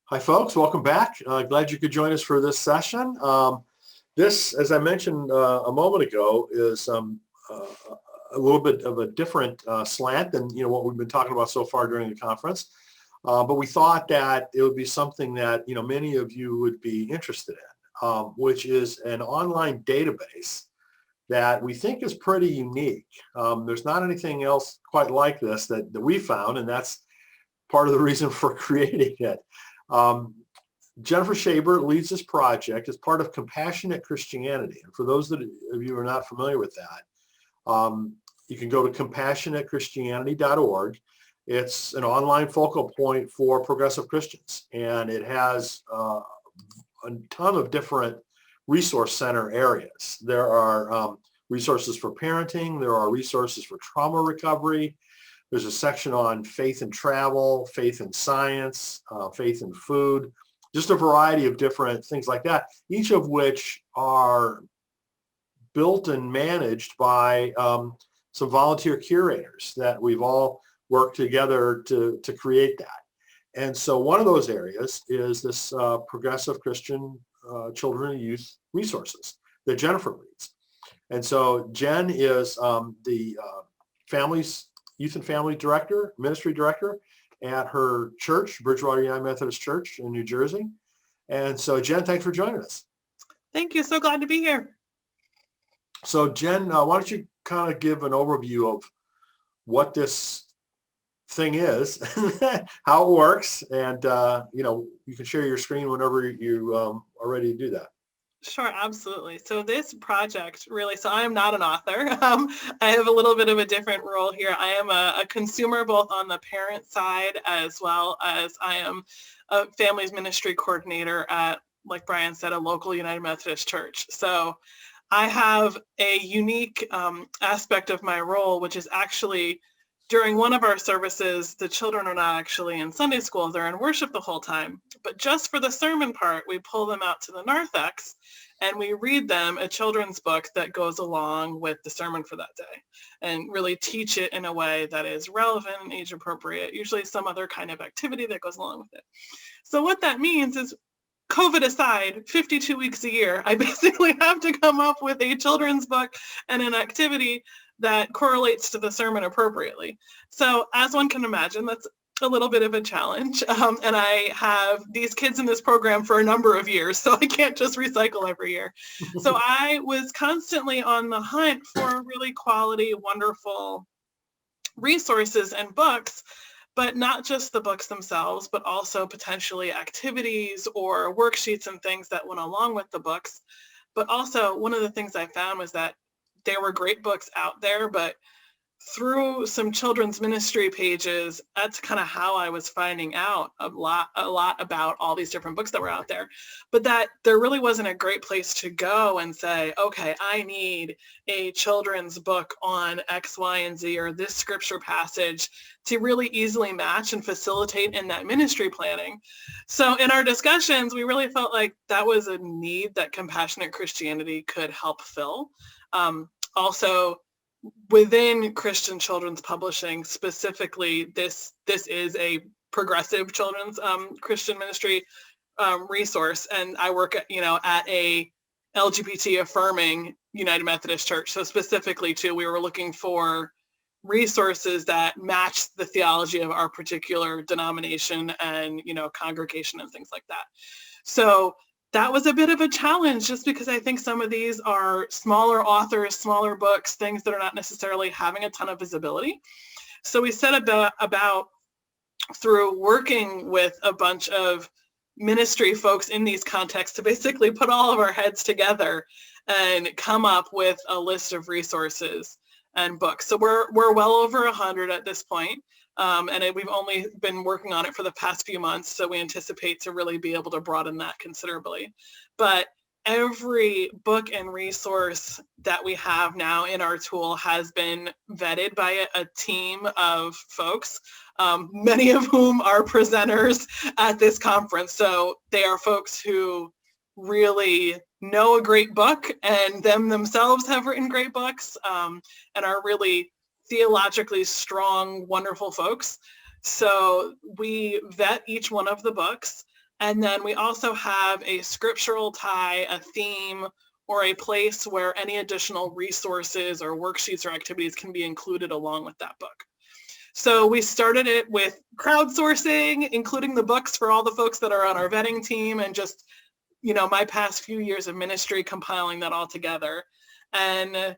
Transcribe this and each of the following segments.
Hi, folks. Welcome back. Glad you could join us for this session. This, as I mentioned a moment ago, is a little bit of a different slant than what we've been talking about so far during the conference. But we thought that it would be something that many of you would be interested in, which is an online database that we think is pretty unique. There's not anything else quite like this that we found, and that's part of the reason for creating it. Jennifer Shaber leads this project as part of Compassionate Christianity. And for those of you who are not familiar with that, you can go to compassionatechristianity.org. It's an online focal point for progressive Christians, and it has a ton of different resource center areas. There are resources for parenting. There are resources for trauma recovery. There's a section on faith and travel, faith and science, faith and food, just a variety of different things like that, each of which are built and managed by some volunteer curators that we've all worked together to create that. And so one of those areas is this Progressive Christian Children and Youth Resources that Jennifer leads. And so Jen is the Youth and Family Director, Ministry Director at her church, Bridgewater United Methodist Church in New Jersey. And so Jen, thanks for joining us. Thank you. So glad to be here. So Jen, why don't you kind of give an overview of what this thing is, how it works, and you can share your screen whenever you are ready to do that. Sure, absolutely. So this project really, so I am not an author. I have a little bit of a different role here. I am a consumer both on the parent side as well as I am a families ministry coordinator at, like Brian said, a local United Methodist Church. So I have a unique aspect of my role, which is actually during one of our services, the children are not actually in Sunday school, they're in worship the whole time. But just for the sermon part, we pull them out to the narthex and we read them a children's book that goes along with the sermon for that day and really teach it in a way that is relevant and age appropriate, usually some other kind of activity that goes along with it. So what that means is, COVID aside, 52 weeks a year, I basically have to come up with a children's book and an activity that correlates to the sermon appropriately. So as one can imagine, that's a little bit of a challenge. And I have these kids in this program for a number of years, so I can't just recycle every year. So I was constantly on the hunt for really quality, wonderful resources and books, but not just the books themselves, but also potentially activities or worksheets and things that went along with the books. But also one of the things I found was that there were great books out there, but through some children's ministry pages, that's kind of how I was finding out a lot about all these different books that were out there, but that there really wasn't a great place to go and say, okay, I need a children's book on X, Y, and Z, or this scripture passage to really easily match and facilitate in that ministry planning. So in our discussions, we really felt like that was a need that Compassionate Christianity could help fill. Also, within Christian children's publishing specifically, this is a progressive children's Christian ministry resource, and I work at a LGBT affirming United Methodist Church. So specifically too, we were looking for resources that match the theology of our particular denomination and congregation and things like that. So that was a bit of a challenge, just because I think some of these are smaller authors, smaller books, things that are not necessarily having a ton of visibility. So we set about through working with a bunch of ministry folks in these contexts to basically put all of our heads together and come up with a list of resources and books. So we're well over 100 at this point. And we've only been working on it for the past few months, so we anticipate to really be able to broaden that considerably. But every book and resource that we have now in our tool has been vetted by a team of folks, many of whom are presenters at this conference. So they are folks who really know a great book and themselves have written great books, and are really theologically strong, wonderful folks. So we vet each one of the books. And then we also have a scriptural tie, a theme, or a place where any additional resources or worksheets or activities can be included along with that book. So we started it with crowdsourcing, including the books for all the folks that are on our vetting team, and just, my past few years of ministry, compiling that all together. And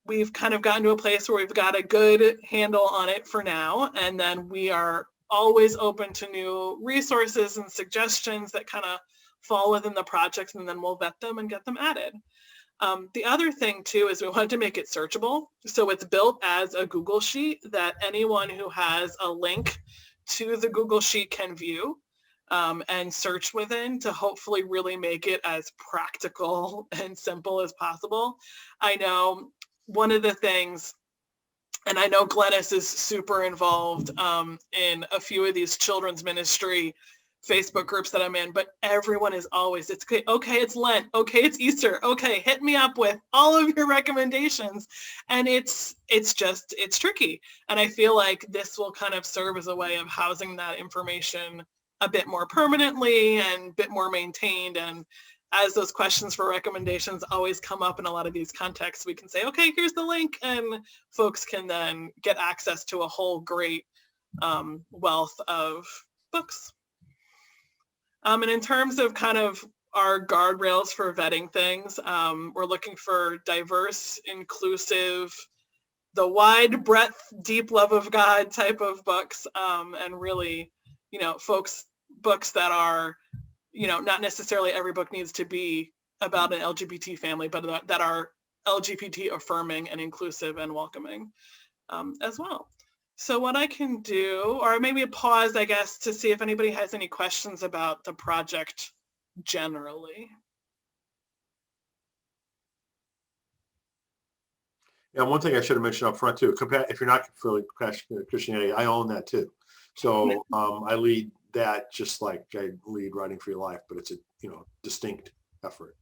we've kind of gotten to a place where we've got a good handle on it for now. And then we are always open to new resources and suggestions that kind of fall within the project, and then we'll vet them and get them added. The other thing too is we wanted to make it searchable. So it's built as a Google Sheet that anyone who has a link to the Google Sheet can view and search within, to hopefully really make it as practical and simple as possible. I know one of the things, and I know Glennis is super involved in a few of these children's ministry Facebook groups that I'm in, but everyone is always, it's okay, it's Lent, okay, it's Easter, okay, hit me up with all of your recommendations. And it's tricky. And I feel like this will kind of serve as a way of housing that information a bit more permanently and a bit more maintained. And as those questions for recommendations always come up in a lot of these contexts, we can say, okay, here's the link, and folks can then get access to a whole great wealth of books. And in terms of kind of our guardrails for vetting things, we're looking for diverse, inclusive, the wide breadth, deep love of God type of books, and really, books that are, not necessarily every book needs to be about an LGBT family, but that are LGBT affirming and inclusive and welcoming as well. So what I can do, or maybe a pause, I guess, to see if anybody has any questions about the project generally. Yeah, one thing I should have mentioned up front too, if you're not really compassionate Christianity, I own that too. So I lead that just like I lead Writing for Your Life, but it's a distinct effort.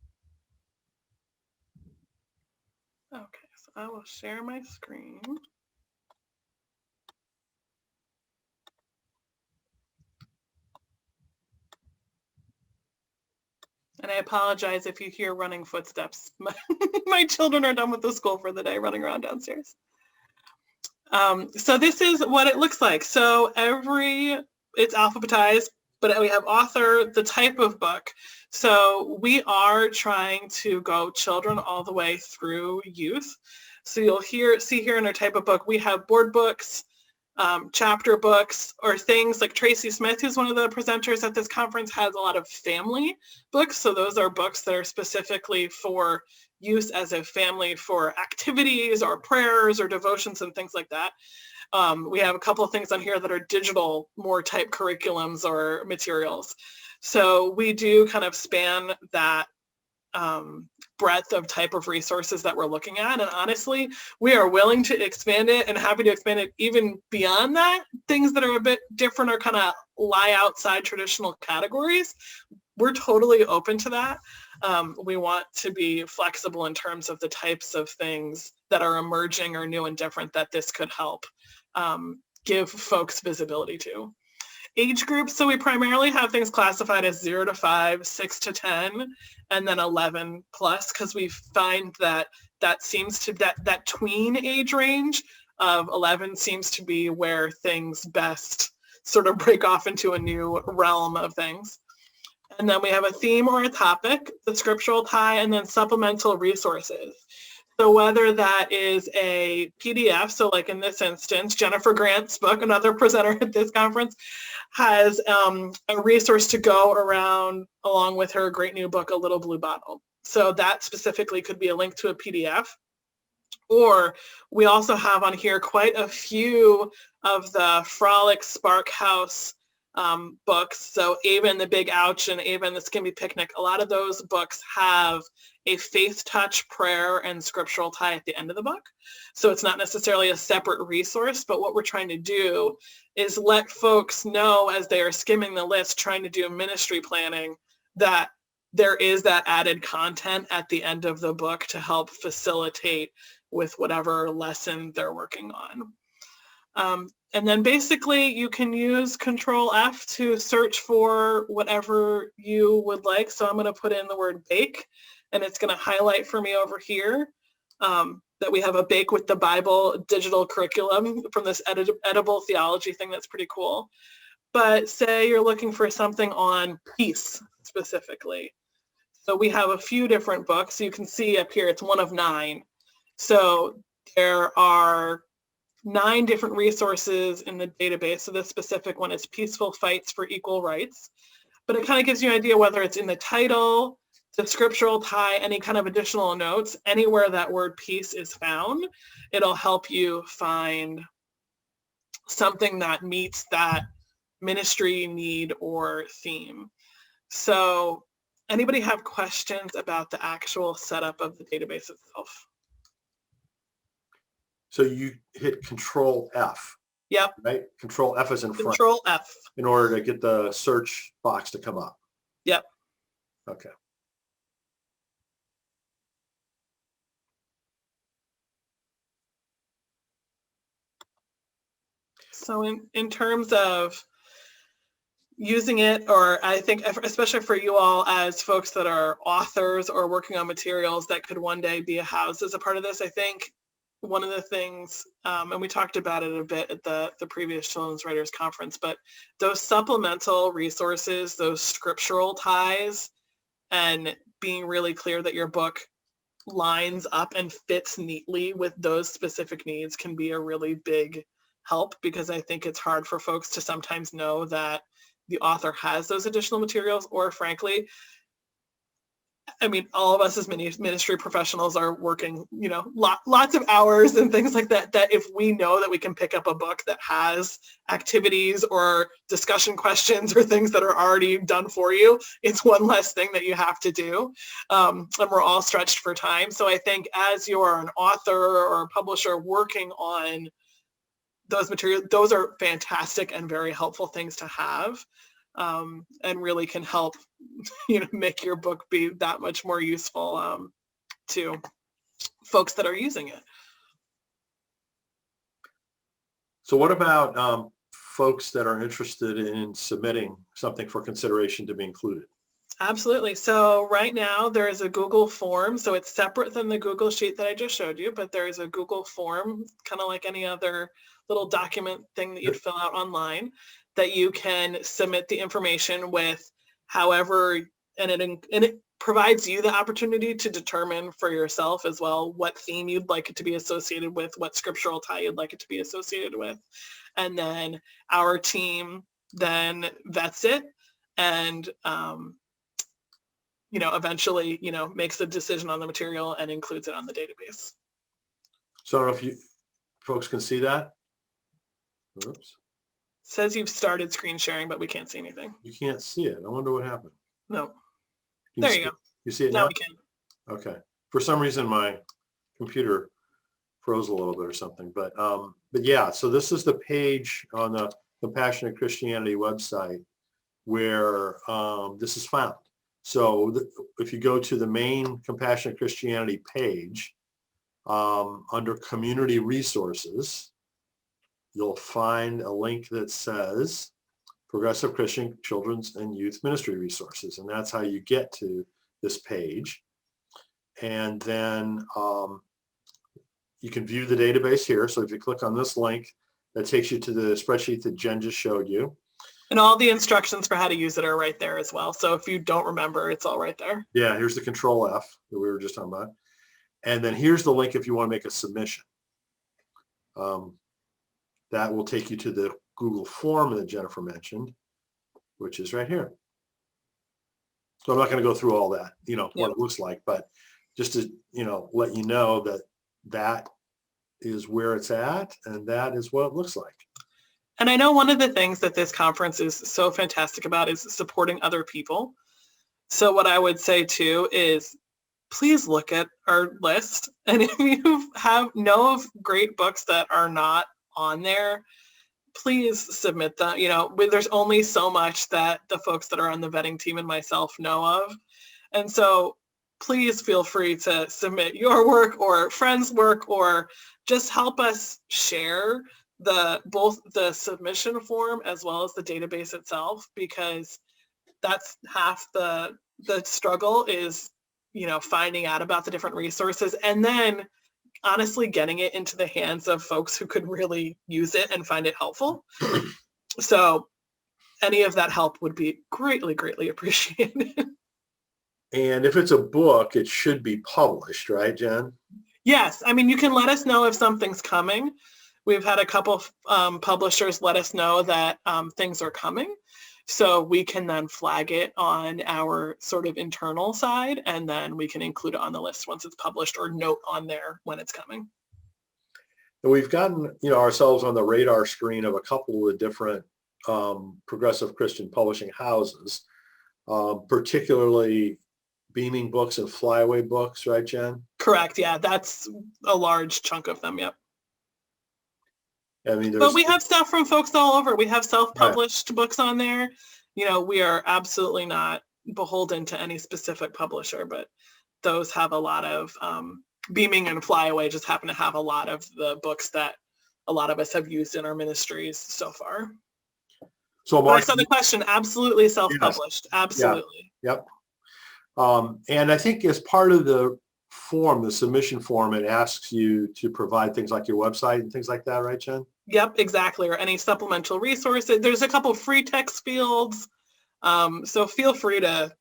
Okay, so I will share my screen. And I apologize if you hear running footsteps. My children are done with the school for the day, running around downstairs. So this is what it looks like. So it's alphabetized, but we have author, the type of book. So we are trying to go children all the way through youth. So you'll see here in our type of book, we have board books, chapter books, or things like Tracy Smith, who's one of the presenters at this conference, has a lot of family books. So those are books that are specifically for use as a family for activities or prayers or devotions and things like that. We have a couple of things on here that are digital, more type curriculums or materials. So we do kind of span that breadth of type of resources that we're looking at. And honestly, we are willing to expand it and happy to expand it even beyond that. Things that are a bit different or kind of lie outside traditional categories. We're totally open to that. We want to be flexible in terms of the types of things that are emerging or new and different that this could help give folks visibility to. Age groups, so we primarily have things classified as 0 to 5, 6 to 10, and then 11 plus, because we find that seems to, that tween age range of 11 seems to be where things best sort of break off into a new realm of things. And then we have a theme or a topic, the scriptural tie, and then supplemental resources. So whether that is a PDF, so like in this instance, Jennifer Grant's book, another presenter at this conference, has a resource to go around along with her great new book, A Little Blue Bottle. So that specifically could be a link to a PDF. Or we also have on here quite a few of the Frolic Spark House books. So Ava and the Big Ouch and Ava and the Skimmy Picnic, a lot of those books have a faith touch, prayer, and scriptural tie at the end of the book. So it's not necessarily a separate resource, but what we're trying to do is let folks know as they are skimming the list, trying to do ministry planning, that there is that added content at the end of the book to help facilitate with whatever lesson they're working on. And then basically you can use Control F to search for whatever you would like. So I'm going to put in the word bake, and it's going to highlight for me over here that we have a Bake with the Bible digital curriculum from this edible theology thing. That's pretty cool. But say you're looking for something on peace specifically. So we have a few different books. You can see up here, it's one of 9. So there are 9 different resources in the database. So this specific one is Peaceful Fights for Equal Rights. But it kind of gives you an idea whether it's in the title, the scriptural tie, any kind of additional notes, anywhere that word peace is found, it'll help you find something that meets that ministry need or theme. So anybody have questions about the actual setup of the database itself? So you hit Control F. Yep. Right? Control F is in front. Control F. In order to get the search box to come up. Yep. Okay. So in terms of using it, or I think especially for you all as folks that are authors or working on materials that could one day be housed as a part of this, I think one of the things, and we talked about it a bit at the previous Children's Writers Conference, but those supplemental resources, those scriptural ties, and being really clear that your book lines up and fits neatly with those specific needs can be a really big help, because I think it's hard for folks to sometimes know that the author has those additional materials, or frankly, I mean, all of us as ministry professionals are working, lots of hours and things like that, that if we know that we can pick up a book that has activities or discussion questions or things that are already done for you, it's one less thing that you have to do. And we're all stretched for time. So I think as you're an author or a publisher working on those materials, those are fantastic and very helpful things to have, and really can help make your book be that much more useful to folks that are using it. So what about folks that are interested in submitting something for consideration to be included? Absolutely. So right now there is a Google form. So it's separate than the Google sheet that I just showed you, but there is a Google form, kind of like any other little document thing that you'd fill out online, that you can submit the information with however, and it provides you the opportunity to determine for yourself as well what theme you'd like it to be associated with, what scriptural tie you'd like it to be associated with. And then our team then vets it and eventually, makes a decision on the material and includes it on the database. So I don't know if you folks can see that. Oops. Says you've started screen sharing, but we can't see anything. You can't see it. I wonder what happened. No. There you go. You see it now? Now we can. Okay. For some reason, my computer froze a little bit or something. But yeah, so this is the page on the Compassionate Christianity website where this is found. So if you go to the main Compassionate Christianity page, under Community Resources, you'll find a link that says Progressive Christian Children's and Youth Ministry Resources. And that's how you get to this page. And then you can view the database here. So if you click on this link, that takes you to the spreadsheet that Jen just showed you. And all the instructions for how to use it are right there as well. So if you don't remember, it's all right there. Yeah, here's the Control F that we were just talking about. And then here's the link if you want to make a submission. That will take you to the Google form that Jennifer mentioned, which is right here. So I'm not going to go through all that, what it looks like, but just to, let you know that that is where it's at and that is what it looks like. And I know one of the things that this conference is so fantastic about is supporting other people. So what I would say too is please look at our list. And if you know of great books that are not on there, please submit them. There's only so much that the folks that are on the vetting team and myself know of. And so please feel free to submit your work or friends' work, or just help us share both the submission form as well as the database itself, because that's half the struggle is, finding out about the different resources and then honestly getting it into the hands of folks who could really use it and find it helpful. So any of that help would be greatly, greatly appreciated. And if it's a book, it should be published, right, Jen? Yes. I mean, you can let us know if something's coming. We've had a couple publishers let us know that things are coming. So we can then flag it on our sort of internal side, and then we can include it on the list once it's published or note on there when it's coming. And we've gotten, ourselves on the radar screen of a couple of different progressive Christian publishing houses, particularly Beaming Books and Flyaway Books, right, Jen? Correct. Yeah, that's a large chunk of them. Yep. I mean, but we have stuff from folks all over. We have self-published books on there. We are absolutely not beholden to any specific publisher, but those have a lot of Beaming and Flyaway just happen to have a lot of the books that a lot of us have used in our ministries so far. So Mark, I saw the question, absolutely self-published. Yes. Absolutely. Yeah. Yep. And I think as part of the form, the submission form, it asks you to provide things like your website and things like that, right, Jen? Yep, exactly. Or any supplemental resources. There's a couple free text fields. So feel free to,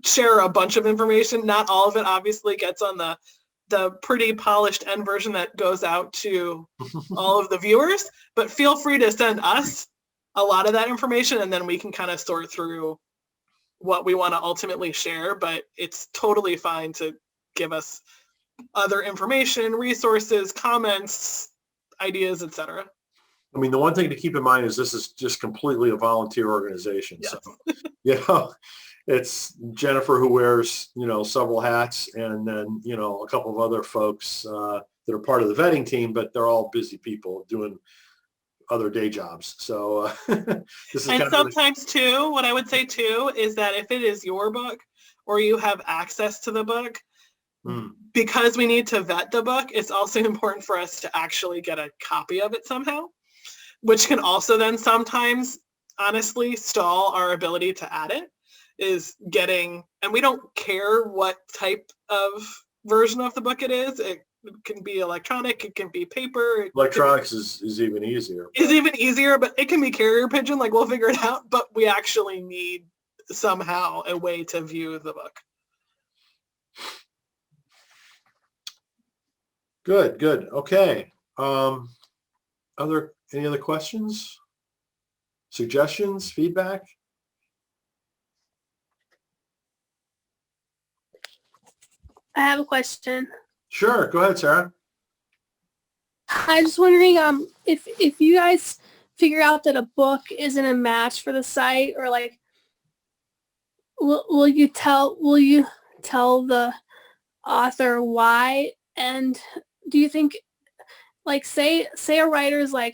share a bunch of information. Not all of it obviously gets on the pretty polished end version that goes out to all of the viewers, but feel free to send us a lot of that information, and then we can kind of sort through what we want to ultimately share. But it's totally fine to give us other information, resources, comments, ideas, etc. I mean, the one thing to keep in mind is this is just completely a volunteer organization. Yes. So, it's Jennifer who wears, several hats, and then, a couple of other folks that are part of the vetting team, but they're all busy people doing other day jobs. So this is and sometimes too, what I would say too, is that if it is your book or you have access to the book, because we need to vet the book, it's also important for us to actually get a copy of it somehow, which can also then sometimes honestly stall our ability to add it, is getting, and we don't care what type of version of the book it is. It can be electronic, it can be paper. Electronics is even easier. Is even easier, but it can be carrier pigeon, like we'll figure it out, but we actually need somehow a way to view the book. Good. Okay. Any other questions, suggestions, feedback? I have a question. Sure. Go ahead, Sarah. I'm just wondering if you guys figure out that a book isn't a match for the site, or like, will you tell the author why? And do you think, like, say a writer's like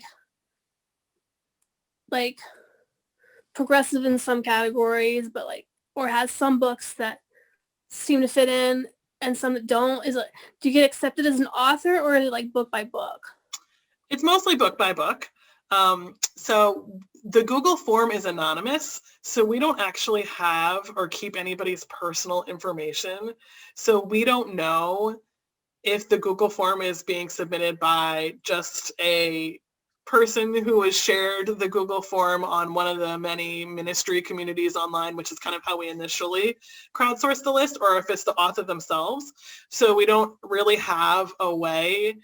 progressive in some categories, but or has some books that seem to fit in and some that don't, do you get accepted as an author, or is it book by book? It's mostly book by book. So the Google form is anonymous, so we don't actually have or keep anybody's personal information. So we don't know if the Google form is being submitted by just a person who has shared the Google form on one of the many ministry communities online, which is kind of how we initially crowdsourced the list, or if it's the author themselves. So we don't really have a way,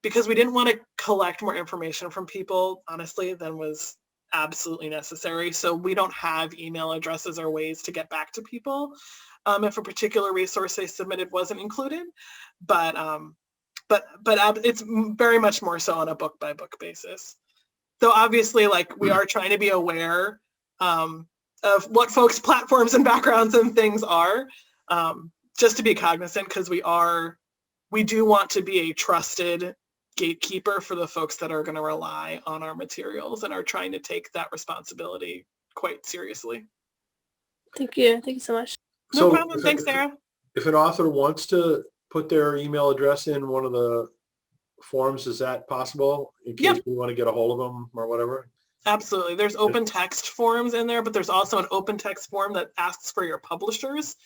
because we didn't want to collect more information from people, honestly, than was absolutely necessary. So we don't have email addresses or ways to get back to people if a particular resource they submitted wasn't included. But it's very much more so on a book by book basis. So obviously, we are trying to be aware of what folks' platforms and backgrounds and things are, just to be cognizant, because we do want to be a trusted gatekeeper for the folks that are going to rely on our materials and are trying to take that responsibility quite seriously. Thank you so much. No problem. Thanks, Sarah. If an author wants to put their email address in one of the forms, is that possible in case we want to get a hold of them or whatever? Absolutely. There's open text forms in there, but there's also an open text form that asks for your publisher's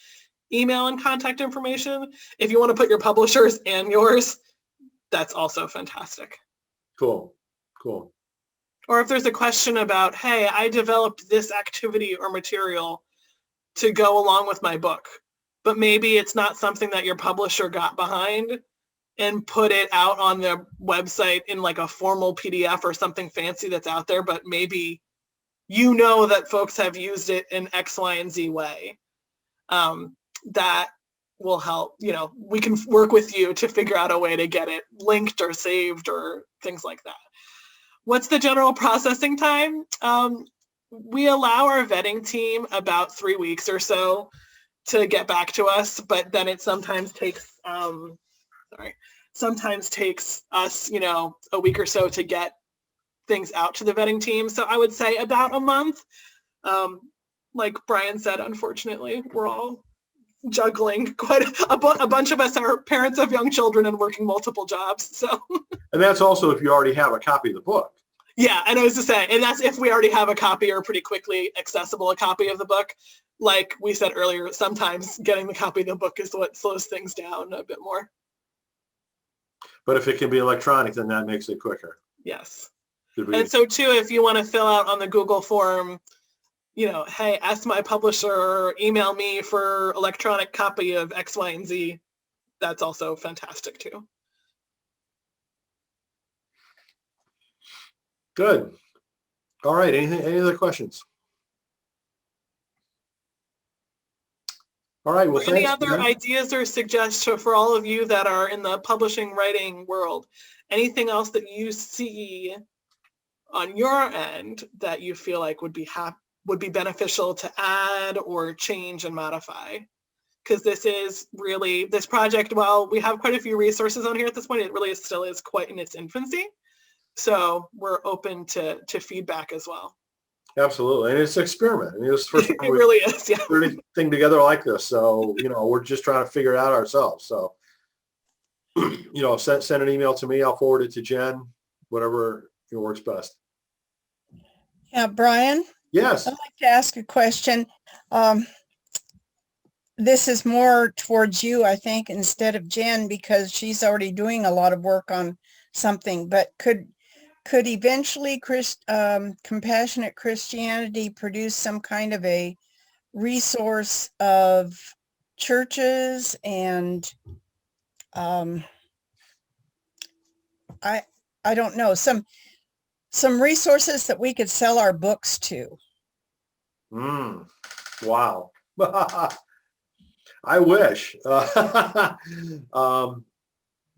email and contact information. If you want to put your publishers and yours, that's also fantastic. Cool. Or if there's a question about, hey, I developed this activity or material to go along with my book, but maybe it's not something that your publisher got behind and put it out on their website in like a formal PDF or something fancy that's out there, but maybe you know that folks have used it in X, Y, and Z way. That will help, we can work with you to figure out a way to get it linked or saved or things like that. What's the general processing time? We allow our vetting team about 3 weeks or so to get back to us, but then it sometimes takes us, a week or so to get things out to the vetting team. So I would say about a month. Like Brian said, unfortunately, we're all juggling quite a bunch of us are parents of young children and working multiple jobs. So, and that's also if you already have a copy of the book. Yeah, and I was to say, and that's if we already have a copy or pretty quickly accessible a copy of the book. Like we said earlier, sometimes getting the copy of the book is what slows things down a bit more. But if it can be electronic, then that makes it quicker. Yes. And so too, if you want to fill out on the Google form, hey, ask my publisher or email me for electronic copy of X, Y, and Z, that's also fantastic too. Good. All right. Any other questions? All right. Well, any other ideas or suggestions for all of you that are in the publishing writing world? Anything else that you see on your end that you feel like would be beneficial to add or change and modify? Because this project, while we have quite a few resources on here at this point, it really still is quite in its infancy. So we're open to feedback as well. Absolutely. And it's an experiment. I mean, it's the first time it really is, yeah. Put anything together like this. So, we're just trying to figure it out ourselves. So, send an email to me. I'll forward it to Jen, whatever works best. Yeah, Brian? Yes. I'd like to ask a question. This is more towards you, I think, instead of Jen, because she's already doing a lot of work on something. But could eventually Compassionate Christianity produce some kind of a resource of churches and I don't know, some resources that we could sell our books to? Wow. I wish.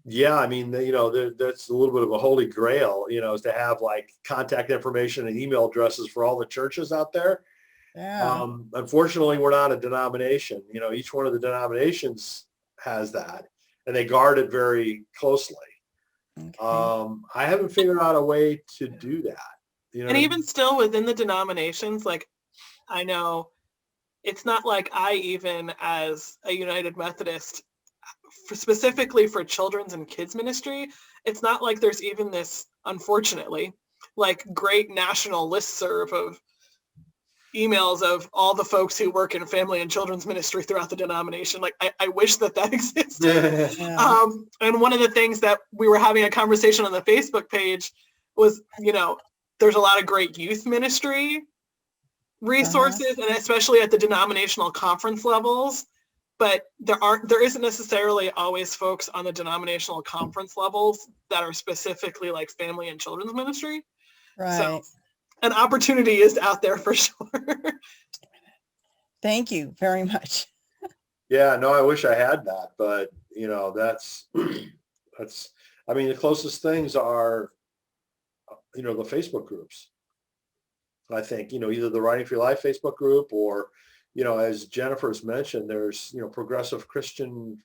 Yeah, I mean, that's a little bit of a holy grail, is to have like contact information and email addresses for all the churches out there. Yeah. Unfortunately, we're not a denomination. Each one of the denominations has that, and they guard it very closely. Okay. I haven't figured out a way to do that. And even still within the denominations, like I know it's not like I even as a United Methodist, specifically for children's and kids ministry, it's not like there's even this, unfortunately, like great national listserv of emails of all the folks who work in family and children's ministry throughout the denomination. Like I wish that existed. Yeah. And one of the things that we were having a conversation on the Facebook page was, there's a lot of great youth ministry resources, and especially at the denominational conference levels, but there isn't necessarily always folks on the denominational conference levels that are specifically like family and children's ministry. Right. So an opportunity is out there for sure. Thank you very much. Yeah, no, I wish I had that, but that's I mean, the closest things are, the Facebook groups. I think, either the Writing for Your Life Facebook group or, as Jennifer's mentioned, there's, Progressive Christian,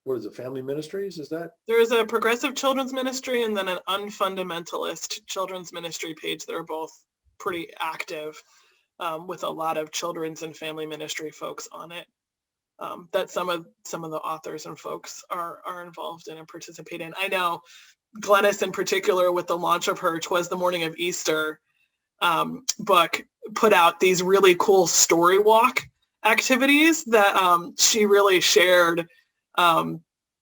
what is it, Family Ministries? Is that? There's a Progressive Children's Ministry and then an Unfundamentalist Children's Ministry page that are both pretty active with a lot of children's and family ministry folks on it. that some of the authors and folks are involved in and participate in. I know Glennis in particular, with the launch of her 'Twas the Morning of Easter book, put out these really cool story walk activities that she really shared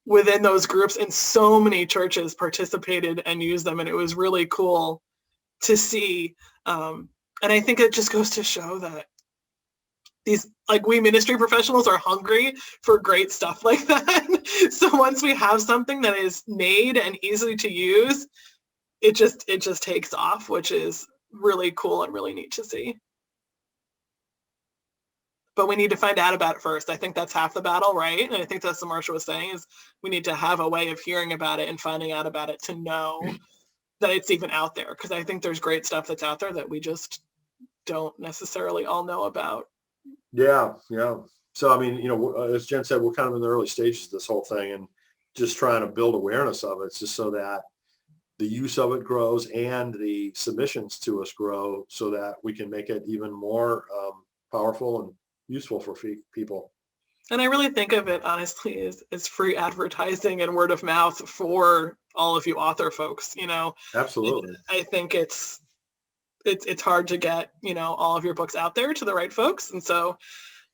within those groups, and so many churches participated and used them, and it was really cool to see. And I think it just goes to show that these, like, we ministry professionals are hungry for great stuff like that. So once we have something that is made and easy to use, it just takes off, which is really cool and really neat to see. But we need to find out about it first. I think that's half the battle, right? And I think that's what Marsha was saying, is we need to have a way of hearing about it and finding out about it to know that it's even out there. Because I think there's great stuff that's out there that we just don't necessarily all know about. Yeah. So, I mean, as Jen said, we're kind of in the early stages of this whole thing and just trying to build awareness of it, just so that the use of it grows and the submissions to us grow, so that we can make it even more powerful and useful for people. And I really think of it, honestly, as free advertising and word of mouth for all of you author folks, Absolutely. I think it's hard to get, all of your books out there to the right folks. And so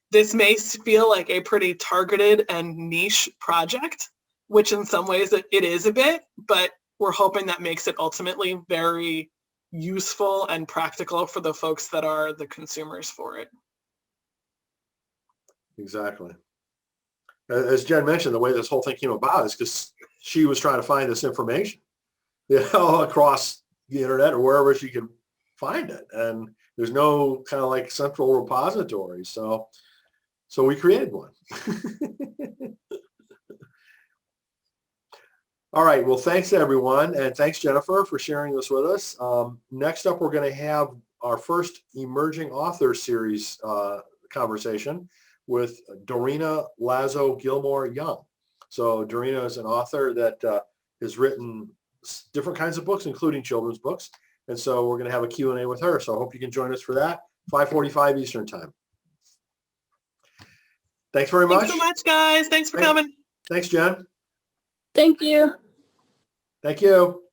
this may feel like a pretty targeted and niche project, which in some ways it is a bit, but we're hoping that makes it ultimately very useful and practical for the folks that are the consumers for it. Exactly. As Jen mentioned, the way this whole thing came about is because she was trying to find this information, across the internet or wherever she could find it. And there's no kind of like central repository. So we created one. All right. Well, thanks everyone. And thanks, Jennifer, for sharing this with us. Next up, we're going to have our first Emerging Author Series conversation with Dorina Lazo Gilmore Young. So Dorina is an author that has written different kinds of books, including children's books. And so we're going to have a Q&A with her. So I hope you can join us for that, 5:45 Eastern time. Thanks very much. Thanks so much, guys. Thanks for coming. Thanks, Jen. Thank you. Thank you.